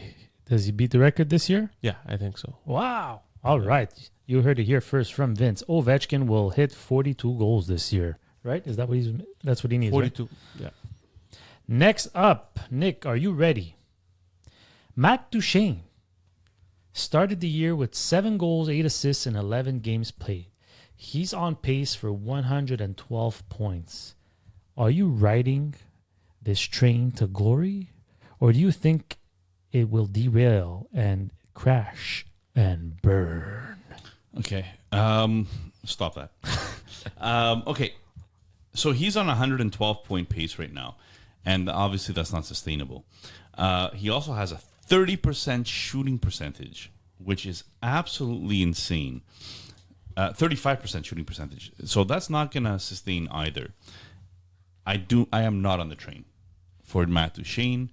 beat the record this year? Yeah, I think so. Wow. All right. You heard it here first from Vince. Ovechkin will hit 42 goals this year, right? Is that what that's what he needs, 42. right? Yeah. Next up, Nick, are you ready? Matt Duchene started the year with 7 goals, 8 assists, and 11 games played. He's on pace for 112 points. Are you riding this train to glory? Or do you think it will derail and crash and burn? Okay. Stop that. Okay. So he's on a 112-point pace right now. And obviously that's not sustainable. He also has a 30% shooting percentage, which is absolutely insane. 35% shooting percentage. So that's not going to sustain either. I am not on the train for Matt Duchene.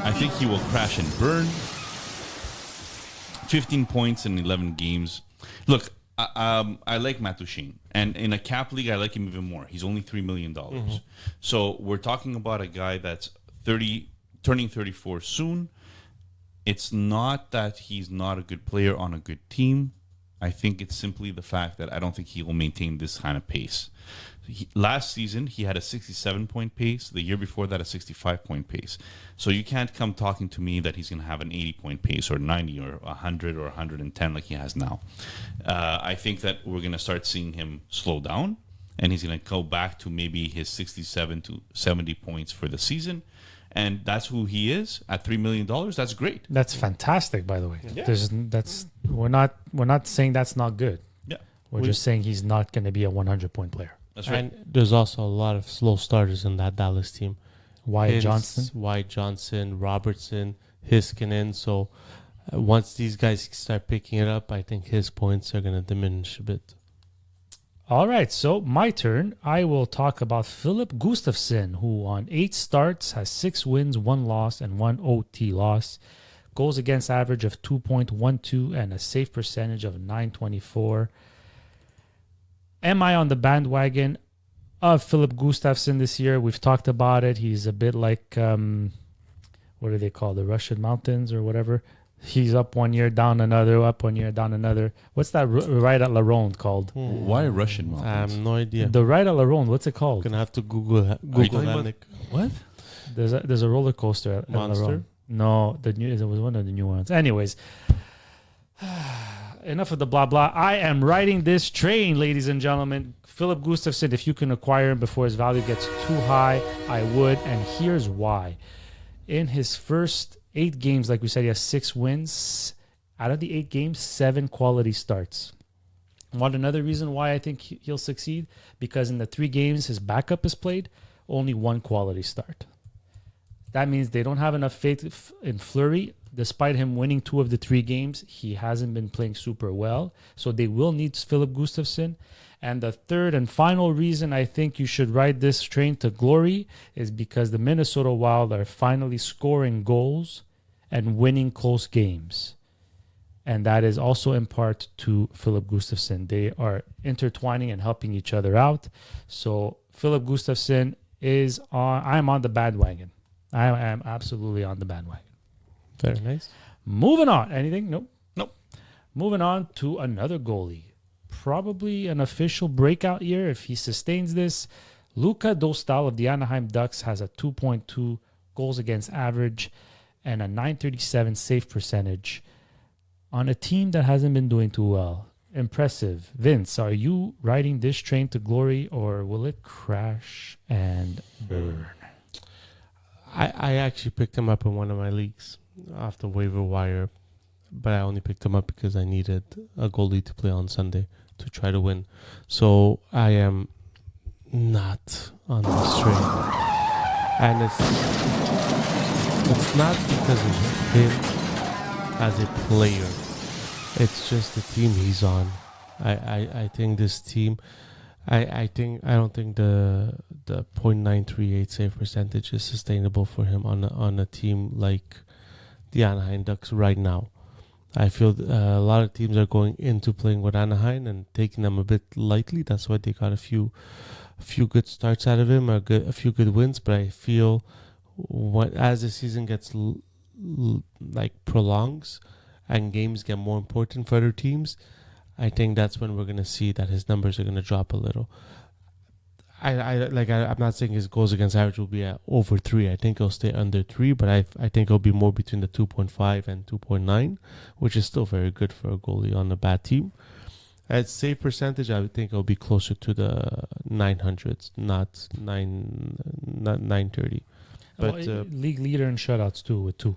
I think he will crash and burn. 15 points in 11 games. Look, I like Matt Duchene. And in a cap league, I like him even more. He's only $3 million. Mm-hmm. So we're talking about a guy that's turning 34 soon. It's not that he's not a good player on a good team. I think it's simply the fact that I don't think he will maintain this kind of pace. Last season, he had a 67-point pace. The year before that, a 65-point pace. So you can't come talking to me that he's going to have an 80-point pace or 90 or 100 or 110 like he has now. I think that we're going to start seeing him slow down, and he's going to go back to maybe his 67 to 70 points for the season. And that's who he is at $3 million. That's great. That's fantastic, by the way. Yeah. We're not saying that's not good. Yeah. We're just saying he's not going to be a 100-point player. That's right. And there's also a lot of slow starters in that Dallas team. Wyatt Wyatt Johnson, Robertson, Hiskinen. So once these guys start picking it up, I think his points are going to diminish a bit. All right, so my turn. I will talk about Philip Gustafsson, who on 8 starts has 6 wins, 1 loss, and 1 OT loss. Goals against average of 2.12 and a save percentage of 924. Am I on the bandwagon of Philip Gustafsson this year? We've talked about it. He's a bit like, what do they call the Russian mountains or whatever? He's up 1 year, down another, up 1 year, down another. What's that ride at La Ronde called? Why Russian I mountains? have no idea. The ride at La Ronde, what's it I'm called? going to have to Google that, Nick. What? There's a roller coaster at La Monster? Ronde. No, it was one of the new ones. Anyways, enough of the blah blah. I am riding this train, ladies and gentlemen. Philip Gustafsson, if you can acquire him before his value gets too high, I would. And here's why. In his first 8 games, like we said, he has 6 wins. Out of the 8 games, 7 quality starts. Want another reason why I think he'll succeed? Because in the 3 games his backup has played, only 1 quality start. That means they don't have enough faith in Fleury. Despite him winning 2 of the 3 games, he hasn't been playing super well. So they will need Philip Gustafsson. And the third and final reason I think you should ride this train to glory is because the Minnesota Wild are finally scoring goals and winning close games. And that is also in part to Philip Gustafsson. They are intertwining and helping each other out. So Philip Gustafsson I'm on the bandwagon. I am absolutely on the bandwagon. Very nice. Moving on. Anything? Nope. Nope. Moving on to another goalie. Probably an official breakout year if he sustains this. Luka Dostal of the Anaheim Ducks has a 2.2 goals against average and a 937 save percentage on a team that hasn't been doing too well. Impressive. Vince, are you riding this train to glory or will it crash and burn? I actually picked him up in one of my leagues off the waiver wire, but I only picked him up because I needed a goalie to play on Sunday to try to win. So I am not on this train. And It's not because of him as a player. It's just the team he's on. I think this team. I don't think the .938 save percentage is sustainable for him on a team like the Anaheim Ducks right now. I feel a lot of teams are going into playing with Anaheim and taking them a bit lightly. That's why they got a few good starts out of him, a few good wins. But I feel as the season gets like prolongs and games get more important for other teams, I think that's when we're going to see that his numbers are going to drop a little. I'm not saying his goals against average will be at over 3. I think he'll stay under 3, but I think it'll be more between the 2.5 and 2.9, which is still very good for a goalie on a bad team. At save percentage, I would think it'll be closer to the 900s, not 930. But league leader in shutouts too with 2.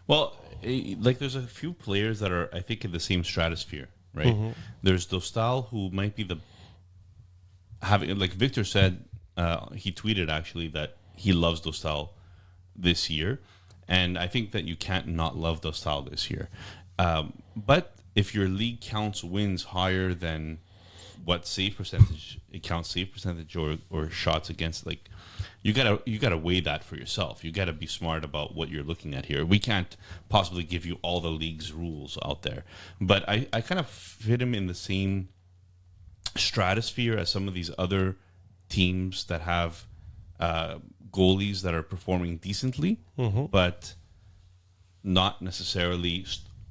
Well, like there's a few players that are, I think, in the same stratosphere, right? Mm-hmm. There's Dostal, who might be having, like Victor said, he tweeted actually that he loves Dostal this year, and I think that you can't not love Dostal this year. But if your league counts wins higher than what save percentage it counts, save percentage or shots against, like you gotta weigh that for yourself. You gotta be smart about what you're looking at here. We can't possibly give you all the league's rules out there, but I kind of fit him in the same stratosphere as some of these other teams that have goalies that are performing decently, but not necessarily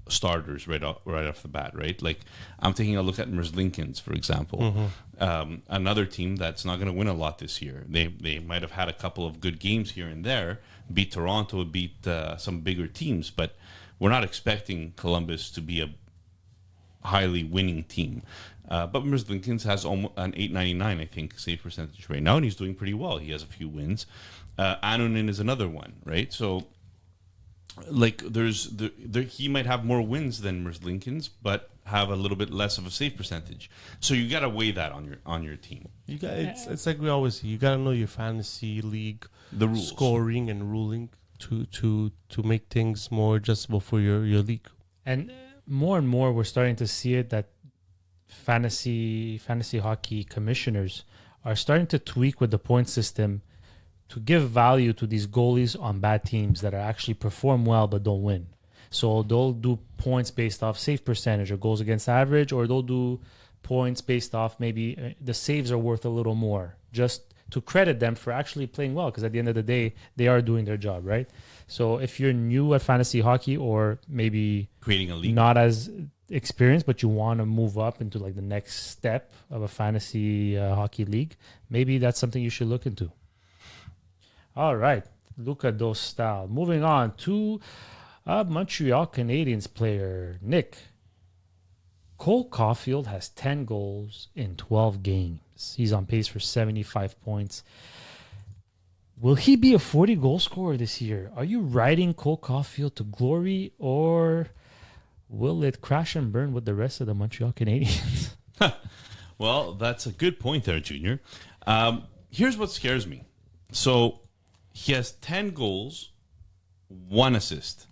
starters right off the bat, right? Like I'm taking a look at Merzlinkins, for example, another team that's not going to win a lot this year. They might have had a couple of good games here and there, beat Toronto, beat some bigger teams, but we're not expecting Columbus to be a highly winning team. But Merzlinkins has almost an 899, I think, save percentage right now, and he's doing pretty well. He has a few wins. Anonin is another one, right? So, like, he might have more wins than Merzlinkins, but have a little bit less of a save percentage. So you got to weigh that on your team. It's like we always see. You got to know your fantasy league, the rules, scoring and ruling to make things more adjustable for your league. And more we're starting to see it that fantasy hockey commissioners are starting to tweak with the point system to give value to these goalies on bad teams that are actually perform well but don't win. So they'll do points based off save percentage or goals against average, or they'll do points based off maybe the saves are worth a little more, just to credit them for actually playing well, because at the end of the day, they are doing their job, right? So if you're new at fantasy hockey, or maybe creating a league, not as experienced, but you want to move up into like the next step of a fantasy hockey league, maybe that's something you should look into. All right, Luka Dostal. Moving on to Montreal Canadiens player, Nick. Cole Caulfield has 10 goals in 12 games. He's on pace for 75 points. Will he be a 40-goal scorer this year? Are you riding Cole Caulfield to glory, or will it crash and burn with the rest of the Montreal Canadiens? Well, that's a good point there, Junior. Here's what scares me. So he has 10 goals, 1 assist.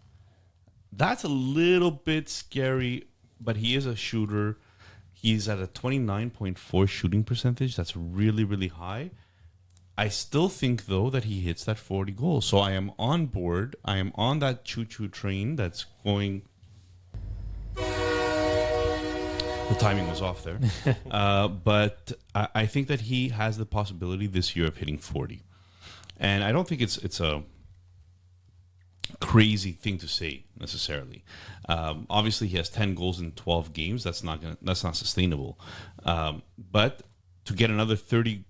That's a little bit scary, but he is a shooter. He's at a 29.4 shooting percentage. That's really, really high. I still think, though, that he hits that 40 goals. So I am on board. I am on that choo-choo train that's going. The timing was off there. But I think that he has the possibility this year of hitting 40. And I don't think it's a crazy thing to say necessarily. Obviously, he has 10 goals in 12 games. That's not sustainable. But to get another 30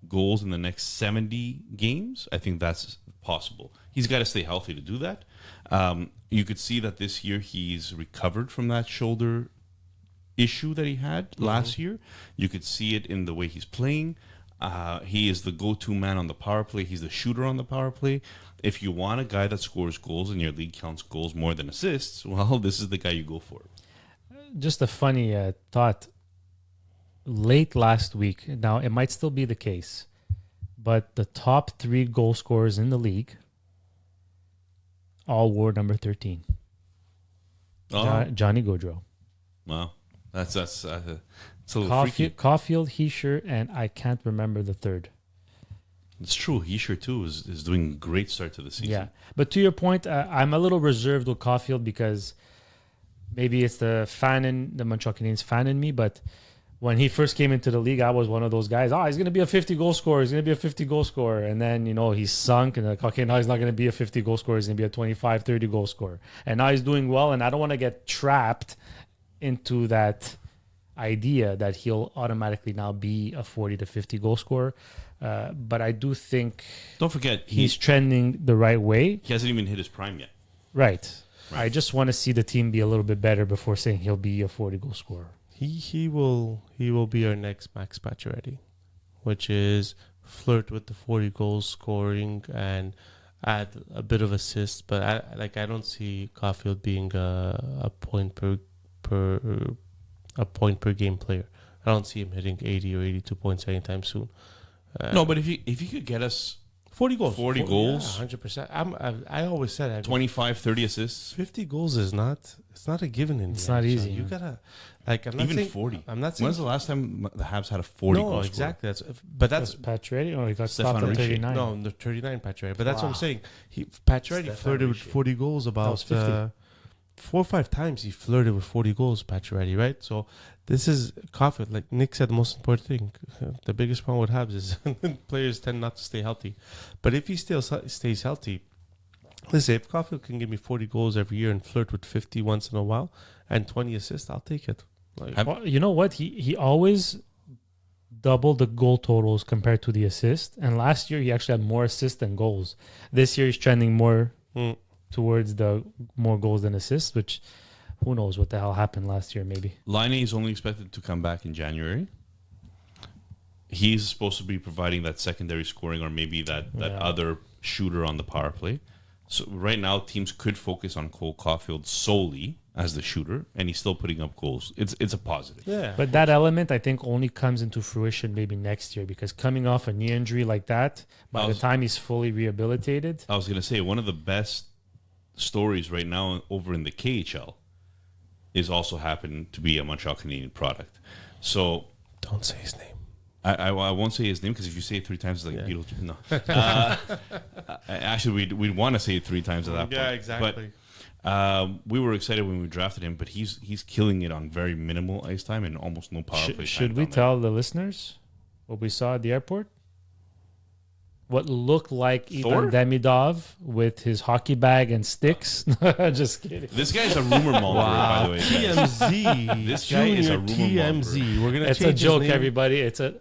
goals in the next 70 games, I think that's possible. He's got to stay healthy to do that. You could see that this year he's recovered from that shoulder issue that he had last year. You could see it in the way he's playing. He is the go-to man on the power play. He's the shooter on the power play. If you want a guy that scores goals and your league counts goals more than assists, well, this is the guy you go for. Just a funny thought. Late last week, now it might still be the case, but the top 3 goal scorers in the league, All War number 13. Oh, Johnny Gaudreau. wow. That's it's a little freaky. Caulfield, Heischer, and I can't remember the third. It's true. Heischer, too, is doing a great start to the season. Yeah. But to your point, I'm a little reserved with Caulfield because maybe it's the Montreal Canadiens fan in me, but when he first came into the league, I was one of those guys. He's going to be a 50-goal scorer. He's going to be a 50-goal scorer. And then, he's sunk. And like, okay, now he's not going to be a 50-goal scorer. He's going to be a 25, 30-goal scorer. And now he's doing well. And I don't want to get trapped into that idea that he'll automatically now be a 40 to 50-goal scorer. But I do think... Don't forget, he's trending the right way. He hasn't even hit his prime yet. Right. I just want to see the team be a little bit better before saying he'll be a 40-goal scorer. He will be our next Max Pacioretty, which is flirt with the 40 goals scoring and add a bit of assist. But I don't see Caulfield being a point per game player. I don't see him hitting 80 or 82 points anytime soon. No, but if you could get us 40 goals, 40 goals, 100%. I always said 25, 30 assists. 50 goals is not. It's not a given in. It's not easy. You gotta I'm not even saying, 40. I'm not saying. When's the last time the Habs had a 40 goal? No, exactly. That's Pacioretty. Or he got Stefan stopped at Ricci. 39. No, the 39 Pacioretty. But that's what I'm saying. Pacioretty flirted with 40 goals about 50. 4 or 5 times. He flirted with 40 goals, Pacioretty, right? So this is Caulfield. Like Nick said, the most important thing. The biggest problem with Habs is players tend not to stay healthy. But if he still stays healthy, listen, if Caulfield can give me 40 goals every year and flirt with 50 once in a while and 20 assists, I'll take it. Well, you know what? He always doubled the goal totals compared to the assist. And last year, he actually had more assists than goals. This year, he's trending more towards the more goals than assists, which who knows what the hell happened last year, maybe. Laine is only expected to come back in January. He's supposed to be providing that secondary scoring or maybe that other shooter on the power play. So right now, teams could focus on Cole Caulfield solely as the shooter, and he's still putting up goals. It's a positive. Yeah. But that element, I think, only comes into fruition maybe next year because coming off a knee injury like that, by the time he's fully rehabilitated. I was going to say, one of the best stories right now over in the KHL is also happening to be a Montreal Canadian product. So don't say his name. I won't say his name because if you say it 3 times, it's like Beetlejuice. No. Actually, we'd want to say it 3 times at that point. Yeah, exactly. But we were excited when we drafted him, but he's killing it on very minimal ice time and almost no power play time. Should we tell the listeners what we saw at the airport? What looked like Ivan Demidov with his hockey bag and sticks. Just kidding. This guy's a rumor monger, by the way. TMZ. This guy is a rumor TMZ. monger. We're gonna. It's a joke, everybody. It's a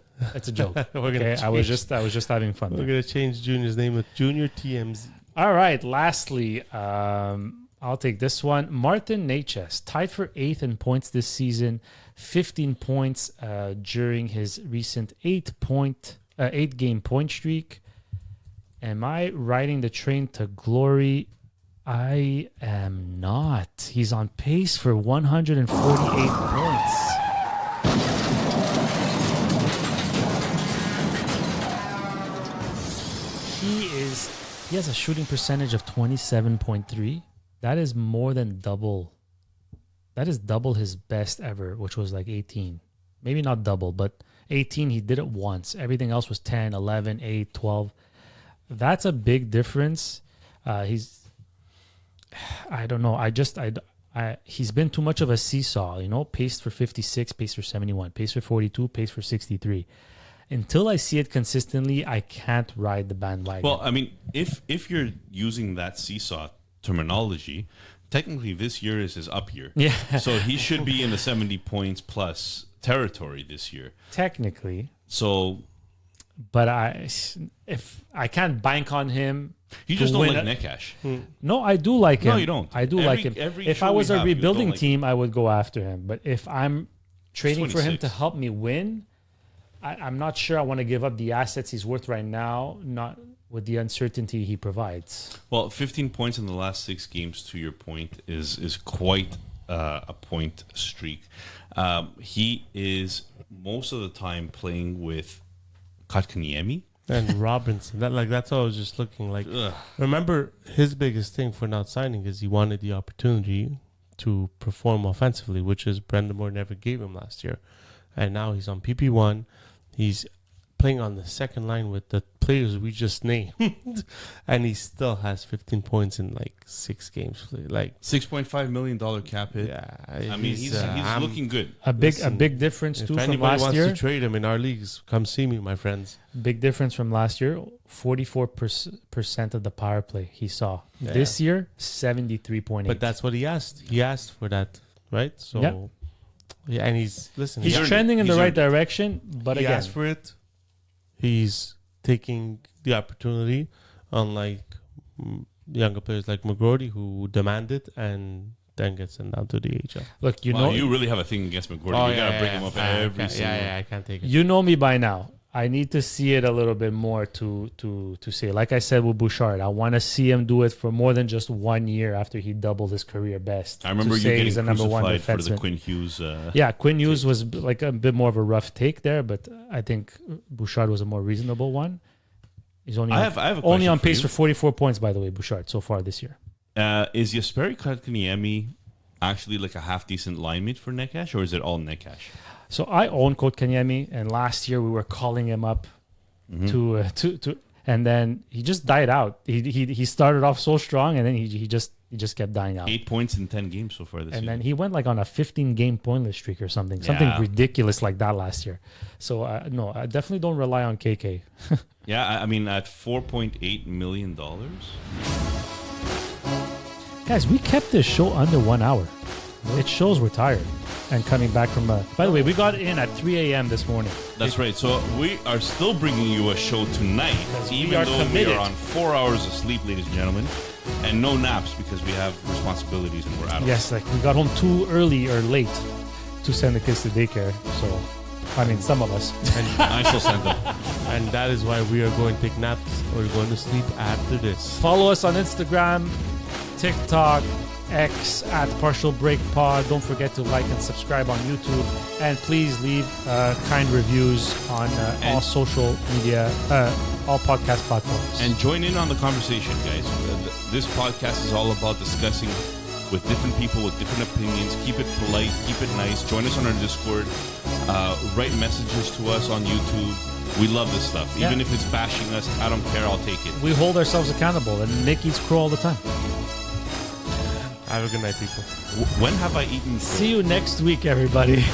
joke. Okay, I was just having fun. We're gonna change Junior's name with Junior TMZ. All right. Lastly, I'll take this one. Martin Necas tied for 8th in points this season, 15 points during his recent 8-game point streak. Am I riding the train to glory? I am not. He's on pace for 148 points. He has a shooting percentage of 27.3. That is more than double. That is double his best ever, which was like 18. Maybe not double, but 18 he did it once. Everything else was 10, 11, 8, 12. That's a big difference. I don't know. He's been too much of a seesaw, paced for 56, paced for 71, paced for 42, paced for 63. Until I see it consistently, I can't ride the bandwagon. Well, I mean, if you're using that seesaw terminology, technically this year is his up year. Yeah. So he should be in the 70 points plus territory this year. Technically. So... But if I can't bank on him, you just don't like Necas. No, I do like him. No, you don't. I do like him. If I was a rebuilding team, I would go after him. But if I'm trading for him to help me win, I'm not sure I want to give up the assets he's worth right now, not with the uncertainty he provides. Well, 15 points in the last 6 games, to your point, is quite a point streak. He is most of the time playing with Kotkaniemi, and Robinson. That's all I was just looking like. Ugh. Remember, his biggest thing for not signing is he wanted the opportunity to perform offensively, which is Brendan Moore never gave him last year. And now he's on PP1. He's playing on the second line with the players we just named. And he still has 15 points in like 6 games. Like $6.5 million cap hit. yeah, I mean, he's looking good. A big difference too if from anybody last wants year. to trade him in our leagues, come see me, my friends. Big difference from last year. 44% of the power play he saw. Yeah. This year, 73.8. But that's what he asked. He asked for that, right? So, yeah, and he's He's earned trending it. in the He's right earned it. direction. But he again, asked for it. He's taking the opportunity, unlike younger players like McGroarty who demand it and then gets sent down to the AHL. look, you Wow, know, you really have a thing against McGroarty. You gotta bring him up every single. I can't take it. you know me by now. I need to see it a little bit more to say. Like I said with Bouchard, I want to see him do it for more than just 1 year after he doubled his career best. I remember to you say getting he's the number one crucified for the defenseman. Quinn Hughes. Yeah, Quinn Hughes was like a bit more of a rough take there, but I think Bouchard was a more reasonable one. He's only I on, have a only question on for pace you. for 44 points, by the way, Bouchard, so far this year. Is Jesperi Kotkaniemi actually like a half decent line mate for Netcash, or is it all Netcash? So I own Kotkaniemi, and last year we were calling him up to and then he just died out. He started off so strong, and then he just kept dying out. 8 points in 10 games so far this year. And then he went like on a 15-game pointless streak or something Yeah. ridiculous like that last year. So no, I definitely don't rely on KK. Yeah, I mean, at $4.8 million. Guys, we kept this show under 1 hour. It shows we're tired and coming back from. By the way, we got in at 3 a.m. this morning. That's right. So we are still bringing you a show tonight, Because we even are though committed. we are on 4 hours of sleep, ladies and gentlemen, and no naps because we have responsibilities and we're adults. Yes, like we got home too early or late to send the kids to daycare. So, I mean, some of us. I still sent them. And that is why we are going to take naps or going to sleep after this. Follow us on Instagram, TikTok, X at Partial Break Pod. Don't forget to like and subscribe on YouTube, and please leave kind reviews on all social media, all podcast platforms. And join in on the conversation, guys. This podcast is all about discussing with different people with different opinions. Keep it polite, keep it nice. Join us on our Discord. Write messages to us on YouTube. We love this stuff. Yeah. Even if it's bashing us, I don't care. I'll take it. we hold ourselves accountable, and Nick eats crow all the time. Have a good night, people. When have I eaten? See you next week, everybody.